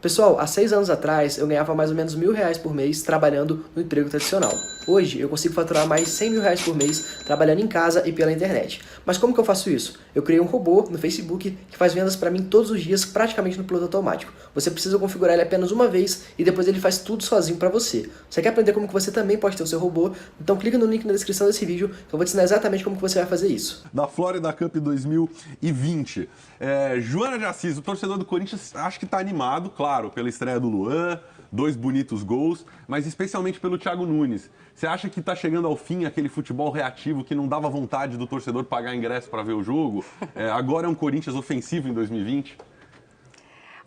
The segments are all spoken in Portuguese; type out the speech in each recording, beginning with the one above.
Pessoal, há 6 anos atrás eu ganhava mais ou menos R$ 1.000 por mês trabalhando no emprego tradicional. Hoje eu consigo faturar mais R$ 100.000 por mês trabalhando em casa e pela internet. Mas como que eu faço isso? Eu criei um robô no Facebook que faz vendas para mim todos os dias praticamente no piloto automático. Você precisa configurar ele apenas uma vez e depois ele faz tudo sozinho para você. Você quer aprender como que você também pode ter o seu robô? Então clica no link na descrição desse vídeo que eu vou te ensinar exatamente como que você vai fazer isso. Da Florida Cup 2020. Joana de Assis, o torcedor do Corinthians, acho que está animado, claro, pela estreia do Luan, 2 bonitos gols, mas especialmente pelo Thiago Nunes. Você acha que está chegando ao fim aquele futebol reativo que não dava vontade do torcedor pagar ingresso para ver o jogo? Agora é um Corinthians ofensivo em 2020?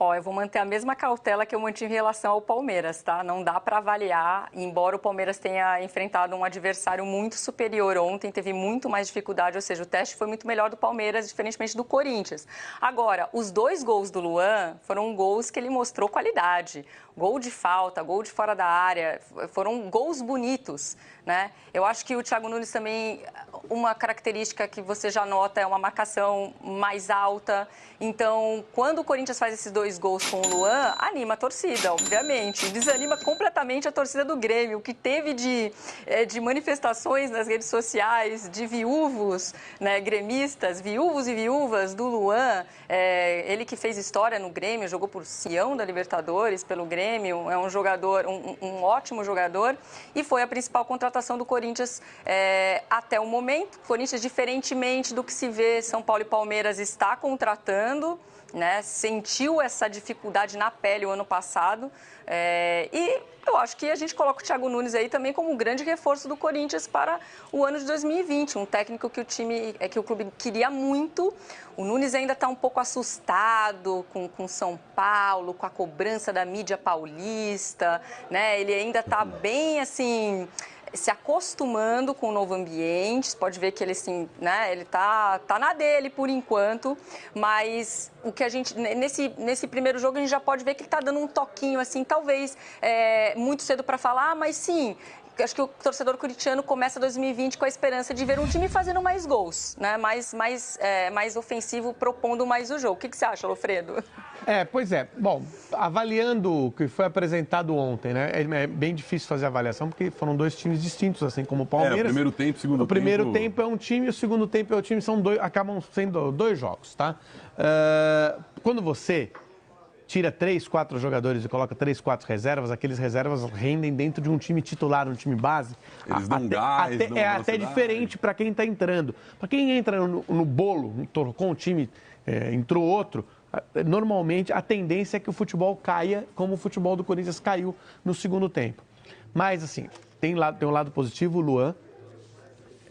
Ó, eu vou manter a mesma cautela que eu mantive em relação ao Palmeiras, tá? Não dá para avaliar, embora o Palmeiras tenha enfrentado um adversário muito superior ontem, teve muito mais dificuldade, ou seja, o teste foi muito melhor do Palmeiras, diferentemente do Corinthians. Agora, os 2 gols do Luan foram gols que ele mostrou qualidade. Gol de falta, gol de fora da área, foram gols bonitos, né? Eu acho que o Thiago Nunes também, uma característica que você já nota é uma marcação mais alta. Então, quando o Corinthians faz esses 2 gols com o Luan, anima a torcida, obviamente. Desanima completamente a torcida do Grêmio. O que teve de manifestações nas redes sociais, de viúvos, né, gremistas, viúvos e viúvas do Luan, ele que fez história no Grêmio, jogou por Sião da Libertadores, pelo Grêmio, é um jogador, um ótimo jogador, e foi a principal contratação do Corinthians até o momento. O Corinthians, diferentemente do que se vê, São Paulo e Palmeiras está contratando, né? Sentiu essa dificuldade na pele o ano passado, e eu acho que a gente coloca o Thiago Nunes aí também como um grande reforço do Corinthians para o ano de 2020, um técnico que o clube queria muito. O Nunes ainda está um pouco assustado com São Paulo, com a cobrança da mídia paulista, né? Ele ainda está bem assim, se acostumando com o novo ambiente. Você pode ver que ele, assim, né, ele tá na dele por enquanto, mas o que a gente, nesse primeiro jogo, a gente já pode ver que ele tá dando um toquinho, assim, talvez muito cedo para falar, mas sim, acho que o torcedor corintiano começa 2020 com a esperança de ver um time fazendo mais gols, né, mais ofensivo, propondo mais o jogo. O que você acha, Alfredo? Pois é. Bom, avaliando o que foi apresentado ontem, né? É bem difícil fazer avaliação, porque foram 2 times distintos, assim como o Palmeiras. O primeiro tempo, segundo tempo. O primeiro tempo é um time, o segundo tempo é outro time, acabam sendo 2 jogos, tá? Quando você tira 3, 4 jogadores e coloca 3, 4 reservas, aqueles reservas rendem dentro de um time titular, um time base. Eles dão gás, dão velocidade. Até diferente para quem está entrando. Para quem entra no bolo, com o time, entrou outro, normalmente a tendência é que o futebol caia como o futebol do Corinthians caiu no segundo tempo. Mas, assim, tem um lado positivo, o Luan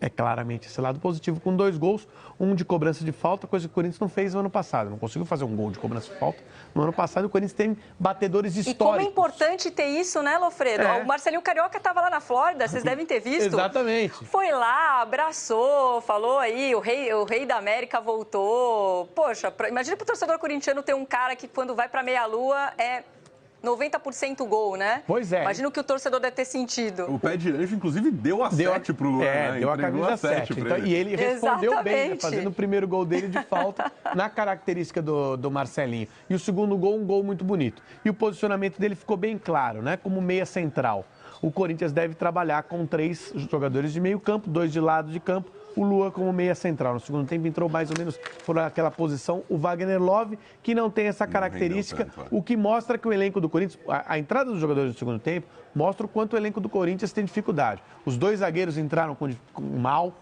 é claramente esse lado positivo, com 2 gols, um de cobrança de falta, coisa que o Corinthians não fez no ano passado. Não conseguiu fazer um gol de cobrança de falta. No ano passado, o Corinthians tem batedores históricos. E como é importante ter isso, né, Lofredo? O Marcelinho Carioca estava lá na Flórida, vocês devem ter visto. Exatamente. Foi lá, abraçou, falou aí, o rei da América voltou. Poxa, imagina pro torcedor corintiano ter um cara que quando vai pra meia-lua é 90% gol, né? Pois é. Imagina o que o torcedor deve ter sentido. O Pé de Anjo, inclusive, deu a 7 pro Luan, né? Deu a camisa 7. Então, e ele respondeu bem, né, fazendo o primeiro gol dele de falta na característica do Marcelinho. E o segundo gol, um gol muito bonito. E o posicionamento dele ficou bem claro, né? Como meia central. O Corinthians deve trabalhar com 3 jogadores de meio campo, 2 de lado de campo, o Luan como meia central. No segundo tempo entrou mais ou menos por aquela posição o Wagner Love, que não tem essa característica, o que mostra que o elenco do Corinthians, a entrada dos jogadores no segundo tempo, mostra o quanto o elenco do Corinthians tem dificuldade. Os 2 zagueiros entraram com mal,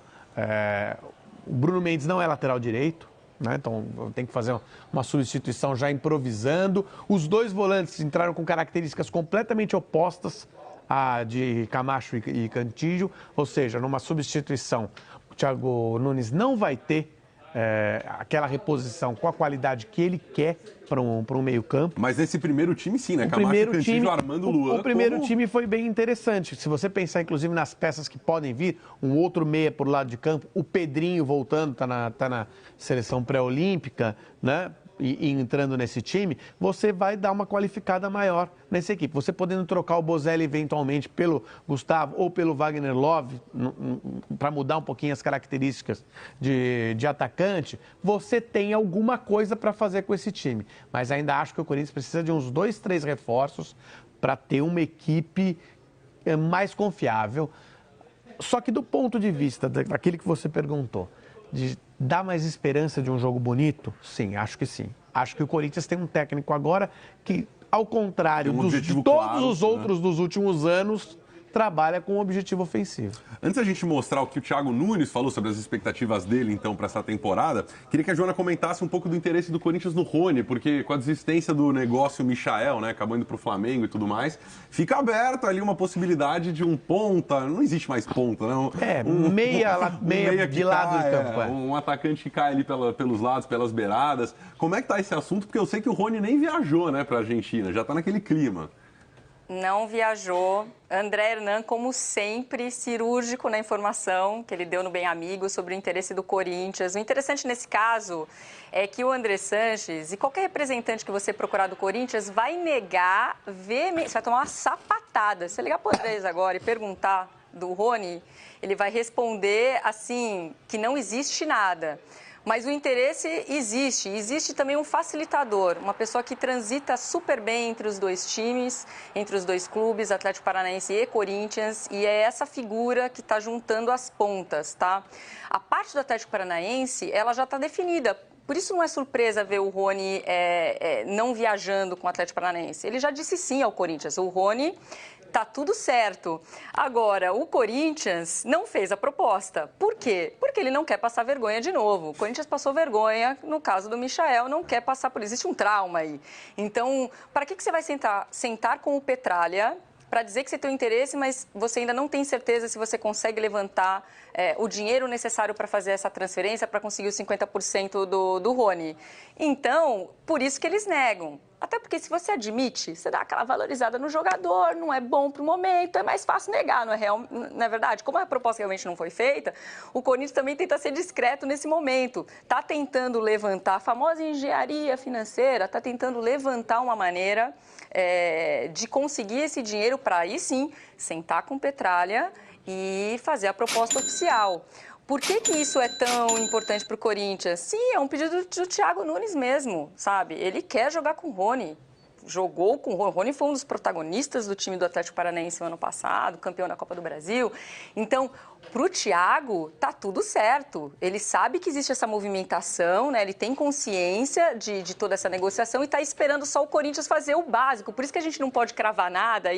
o Bruno Mendes não é lateral direito, né? Então tem que fazer uma substituição já improvisando. Os 2 volantes entraram com características completamente opostas a de Camacho e Cantillo, ou seja, numa substituição, o Thiago Nunes não vai ter aquela reposição com a qualidade que ele quer para um meio-campo. Mas nesse primeiro time, sim, né? Camacho e Cantillo armando o Luan. O primeiro time foi bem interessante. Se você pensar, inclusive, nas peças que podem vir, um outro meia por lado de campo, o Pedrinho voltando, tá na seleção pré-olímpica, né? e entrando nesse time, você vai dar uma qualificada maior nessa equipe. Você podendo trocar o Bozelli eventualmente pelo Gustavo ou pelo Wagner Love, para mudar um pouquinho as características de atacante, você tem alguma coisa para fazer com esse time. Mas ainda acho que o Corinthians precisa de uns 2, 3 reforços para ter uma equipe mais confiável. Só que do ponto de vista daquele que você perguntou, de dar mais esperança de um jogo bonito? Sim, acho que sim. Acho que o Corinthians tem um técnico agora que, ao contrário de todos os outros dos últimos anos, trabalha com um objetivo ofensivo. Antes da gente mostrar o que o Thiago Nunes falou sobre as expectativas dele, então, para essa temporada, queria que a Joana comentasse um pouco do interesse do Corinthians no Rony, porque com a desistência do negócio Michael, né, acabou indo para o Flamengo e tudo mais, fica aberta ali uma possibilidade de um ponta, não existe mais ponta, né? Meia de lado do campo. Um atacante que cai ali pelos lados, pelas beiradas. Como é que tá esse assunto? Porque eu sei que o Rony nem viajou, né, para a Argentina, já tá naquele clima. Não viajou. André Hernan, como sempre, cirúrgico na informação que ele deu no Bem Amigo sobre o interesse do Corinthians. O interessante nesse caso é que o André Sanches e qualquer representante que você procurar do Corinthians vai negar veementemente, vai tomar uma sapatada. Se você ligar para o Andrés agora e perguntar do Rony, ele vai responder assim, que não existe nada. Mas o interesse existe. Existe também um facilitador, uma pessoa que transita super bem entre os dois times, entre os dois clubes, Atlético Paranaense e Corinthians, e é essa figura que está juntando as pontas, tá? A parte do Atlético Paranaense, ela já está definida. Por isso não é surpresa ver o Rony não viajando com o Atlético Paranaense. Ele já disse sim ao Corinthians. O Rony... tá tudo certo. Agora, o Corinthians não fez a proposta. Por quê? Porque ele não quer passar vergonha de novo. O Corinthians passou vergonha no caso do Michael, não quer passar por isso. Existe um trauma aí. Então, para que você vai sentar com o Petralha para dizer que você tem um interesse, mas você ainda não tem certeza se você consegue levantar o dinheiro necessário para fazer essa transferência, para conseguir os 50% do Rony? Então, por isso que eles negam. Até porque se você admite, você dá aquela valorizada no jogador, não é bom para o momento, é mais fácil negar, não é verdade? Como a proposta realmente não foi feita, o Corinthians também tenta ser discreto nesse momento. Está tentando levantar a famosa engenharia financeira, está tentando levantar uma maneira de conseguir esse dinheiro para aí sim sentar com Petralha e fazer a proposta oficial. Por que isso é tão importante para o Corinthians? Sim, é um pedido do Thiago Nunes mesmo, sabe? Ele quer jogar com o Rony. Jogou com o Rony. O Rony foi um dos protagonistas do time do Atlético Paranaense no ano passado, campeão da Copa do Brasil. Então, para o Thiago, tá tudo certo. Ele sabe que existe essa movimentação, né? Ele tem consciência de toda essa negociação e está esperando só o Corinthians fazer o básico. Por isso que a gente não pode cravar nada,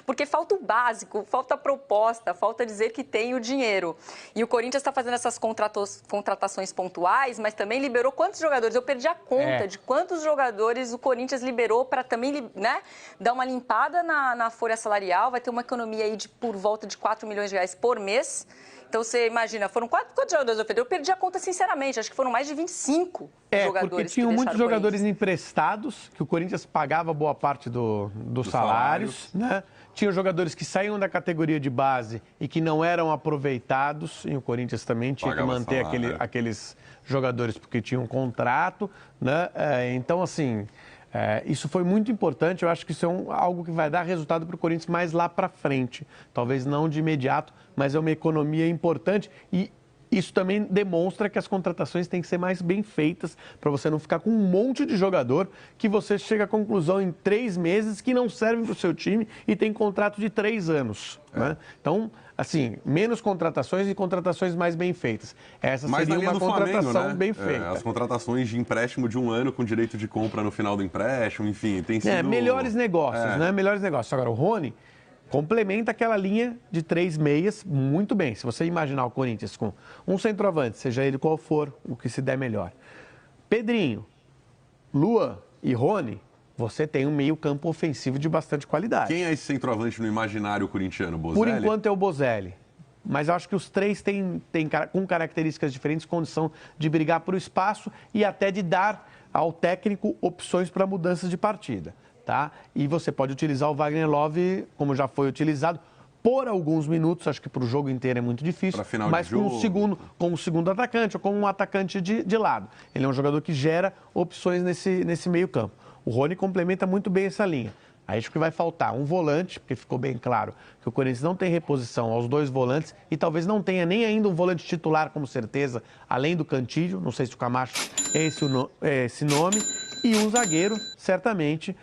porque falta o básico, falta a proposta, falta dizer que tem o dinheiro. E o Corinthians está fazendo essas contratações pontuais, mas também liberou quantos jogadores? Eu perdi a conta de quantos jogadores o Corinthians liberou para também, né, dar uma limpada na folha salarial. Vai ter uma economia aí por volta de 4 milhões de reais por mês. Então, você imagina, foram quantos jogadores eu perdi a conta, sinceramente. Acho que foram mais de 25 jogadores. Porque tinham muitos jogadores emprestados, que o Corinthians pagava boa parte dos salários, né? Tinham jogadores que saíam da categoria de base e que não eram aproveitados, e o Corinthians também tinha que manter aqueles jogadores porque tinham um contrato, né? Então, assim... isso foi muito importante, eu acho que isso é algo que vai dar resultado para o Corinthians mais lá para frente. Talvez não de imediato, mas é uma economia importante e isso também demonstra que as contratações têm que ser mais bem feitas para você não ficar com um monte de jogador que você chega à conclusão em 3 meses que não servem para o seu time e tem contrato de 3 anos. Né? Então, assim, menos contratações e contratações mais bem feitas. Essa seria uma contratação Flamengo, né? bem feita. As contratações de empréstimo de 1 ano com direito de compra no final do empréstimo, enfim, tem sido... melhores negócios, né? Melhores negócios. Agora, o Rony complementa aquela linha de 3 meias muito bem. Se você imaginar o Corinthians com um centroavante, seja ele qual for, o que se der melhor. Pedrinho, Luan e Rony, você tem um meio-campo ofensivo de bastante qualidade. Quem é esse centroavante no imaginário corintiano, Bozelli? Por enquanto é o Bozelli. Mas eu acho que os 3 têm com características diferentes, condição de brigar por espaço e até de dar ao técnico opções para mudanças de partida. Tá? E você pode utilizar o Wagner Love, como já foi utilizado, por alguns minutos, acho que para o jogo inteiro é muito difícil, mas com o segundo atacante ou como um atacante de lado. Ele é um jogador que gera opções nesse meio campo. O Rony complementa muito bem essa linha. Aí acho que vai faltar um volante, porque ficou bem claro que o Corinthians não tem reposição aos 2 volantes e talvez não tenha nem ainda um volante titular como certeza, além do Cantillo, não sei se o Camacho é esse nome, e um zagueiro, certamente,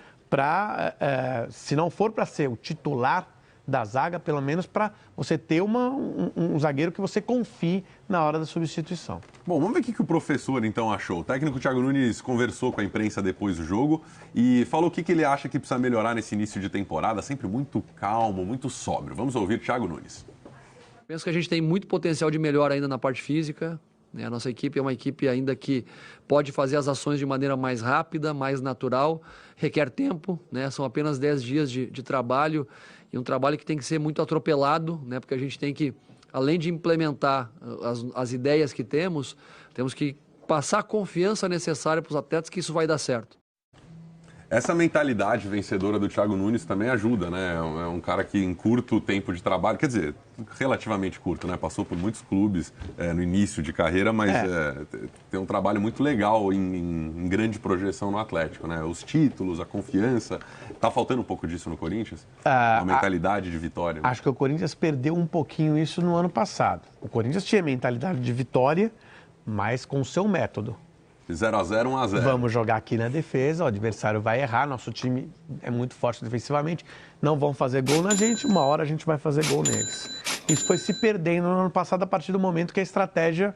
se não for para ser o titular da zaga, pelo menos para você ter um zagueiro que você confie na hora da substituição. Bom, vamos ver o que o professor então achou. O técnico Thiago Nunes conversou com a imprensa depois do jogo e falou o que ele acha que precisa melhorar nesse início de temporada, sempre muito calmo, muito sóbrio. Vamos ouvir Thiago Nunes. Penso que a gente tem muito potencial de melhora ainda na parte física. A nossa equipe é uma equipe ainda que pode fazer as ações de maneira mais rápida, mais natural, requer tempo, né? São apenas 10 dias de trabalho e um trabalho que tem que ser muito atropelado, né? Porque a gente tem que, além de implementar as ideias que temos que passar a confiança necessária para os atletas que isso vai dar certo. Essa mentalidade vencedora do Thiago Nunes também ajuda, né? É um cara que em curto tempo de trabalho, quer dizer, relativamente curto, né? Passou por muitos clubes no início de carreira, mas tem um trabalho muito legal em grande projeção no Atlético, né? Os títulos, a confiança. Tá faltando um pouco disso no Corinthians? A mentalidade de vitória. Acho que o Corinthians perdeu um pouquinho isso no ano passado. O Corinthians tinha mentalidade de vitória, mas com o seu método. 0-0, 1-0. Vamos jogar aqui na defesa, o adversário vai errar, nosso time é muito forte defensivamente, não vão fazer gol na gente, uma hora a gente vai fazer gol neles. Isso foi se perdendo no ano passado a partir do momento que a estratégia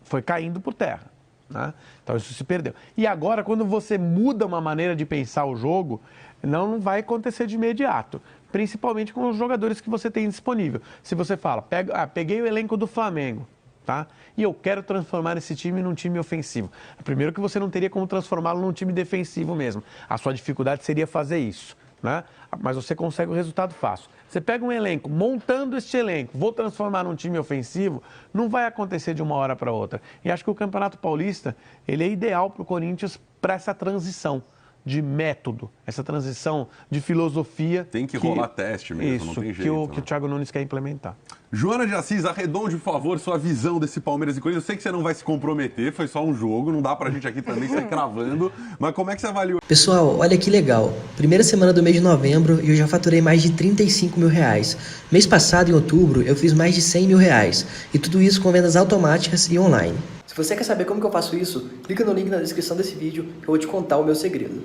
foi caindo por terra, né? Então isso se perdeu. E agora, quando você muda uma maneira de pensar o jogo, não vai acontecer de imediato, principalmente com os jogadores que você tem disponível. Se você fala, peguei o elenco do Flamengo, tá? E eu quero transformar esse time num time ofensivo. Primeiro que você não teria como transformá-lo num time defensivo mesmo. A sua dificuldade seria fazer isso, né? Mas você consegue o resultado fácil. Você pega um elenco, montando este elenco, vou transformar num time ofensivo, não vai acontecer de uma hora para outra. E acho que o Campeonato Paulista, ele é ideal para o Corinthians para essa transição de método, essa transição de filosofia. Tem que rolar teste mesmo, não tem jeito. Que o Thiago Nunes quer implementar. Joana de Assis, arredonde, por favor, sua visão desse Palmeiras e Corinthians. Eu sei que você não vai se comprometer, foi só um jogo, não dá pra gente aqui também sair cravando, mas como é que você avaliou? Pessoal, olha que legal. Primeira semana do mês de novembro e eu já faturei mais de 35 mil reais. Mês passado, em outubro, eu fiz mais de 100 mil reais. E tudo isso com vendas automáticas e online. Se você quer saber como que eu faço isso, clica no link na descrição desse vídeo que eu vou te contar o meu segredo.